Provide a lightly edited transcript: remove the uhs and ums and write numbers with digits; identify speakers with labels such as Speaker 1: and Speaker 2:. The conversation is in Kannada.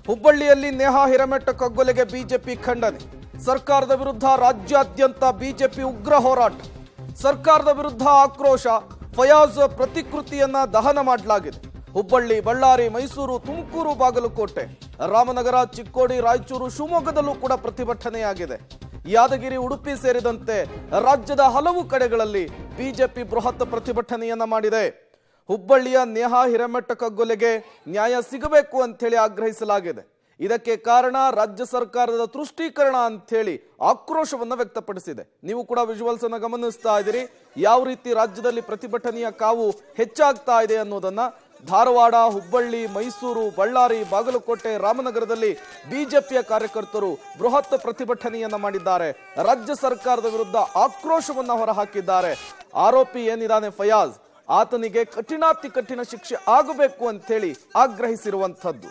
Speaker 1: ಹುಬ್ಬಳ್ಳಿಯಲ್ಲಿ ನೇಹಾ ಹಿರೇಮಠ ಕಗ್ಗೊಲೆಗೆ ಬಿಜೆಪಿ ಖಂಡನೆ. ಸರ್ಕಾರದ ವಿರುದ್ಧ ರಾಜ್ಯಾದ್ಯಂತ ಬಿಜೆಪಿ ಉಗ್ರ ಹೋರಾಟ. ಸರ್ಕಾರದ ವಿರುದ್ಧ ಆಕ್ರೋಶ. ಫಯಾಜ್ ಪ್ರತಿಕೃತಿಯನ್ನ ದಹನ ಮಾಡಲಾಗಿದೆ. ಹುಬ್ಬಳ್ಳಿ, ಬಳ್ಳಾರಿ, ಮೈಸೂರು, ತುಮಕೂರು, ಬಾಗಲಕೋಟೆ, ರಾಮನಗರ, ಚಿಕ್ಕೋಡಿ, ರಾಯಚೂರು, ಶಿವಮೊಗ್ಗದಲ್ಲೂ ಕೂಡ ಪ್ರತಿಭಟನೆಯಾಗಿದೆ. ಯಾದಗಿರಿ, ಉಡುಪಿ ಸೇರಿದಂತೆ ರಾಜ್ಯದ ಹಲವು ಕಡೆಗಳಲ್ಲಿ ಬಿಜೆಪಿ ಬೃಹತ್ ಪ್ರತಿಭಟನೆಯನ್ನ ಮಾಡಿದೆ. ಹುಬ್ಬಳ್ಳಿಯ ನೇಹಾ ಹಿರೇಮಠ ಕಗ್ಗೊಲೆಗೆ ನ್ಯಾಯ ಸಿಗಬೇಕು ಅಂತೇಳಿ ಆಗ್ರಹಿಸಲಾಗಿದೆ. ಇದಕ್ಕೆ ಕಾರಣ ರಾಜ್ಯ ಸರ್ಕಾರದ ತುಷ್ಟೀಕರಣ ಅಂತೇಳಿ ಆಕ್ರೋಶವನ್ನು ವ್ಯಕ್ತಪಡಿಸಿದೆ. ನೀವು ಕೂಡ ವಿಜುವಲ್ಸ್ ಅನ್ನು ಗಮನಿಸ್ತಾ ಇದ್ದೀರಿ, ಯಾವ ರೀತಿ ರಾಜ್ಯದಲ್ಲಿ ಪ್ರತಿಭಟನೆಯ ಕಾವು ಹೆಚ್ಚಾಗ್ತಾ ಇದೆ ಅನ್ನೋದನ್ನ. ಧಾರವಾಡ, ಹುಬ್ಬಳ್ಳಿ, ಮೈಸೂರು, ಬಳ್ಳಾರಿ, ಬಾಗಲಕೋಟೆ, ರಾಮನಗರದಲ್ಲಿ ಬಿಜೆಪಿಯ ಕಾರ್ಯಕರ್ತರು ಬೃಹತ್ ಪ್ರತಿಭಟನೆಯನ್ನ ಮಾಡಿದ್ದಾರೆ. ರಾಜ್ಯ ಸರ್ಕಾರದ ವಿರುದ್ಧ ಆಕ್ರೋಶವನ್ನ ಹೊರಹಾಕಿದ್ದಾರೆ. ಆರೋಪಿ ಏನಿದ್ದಾನೆ ಫಯಾಜ್, ಆತನಿಗೆ ಕಠಿಣಾತಿ ಕಠಿಣ ಶಿಕ್ಷೆ ಆಗಬೇಕು ಅಂತೇಳಿ ಆಗ್ರಹಿಸಿರುವಂಥದ್ದು.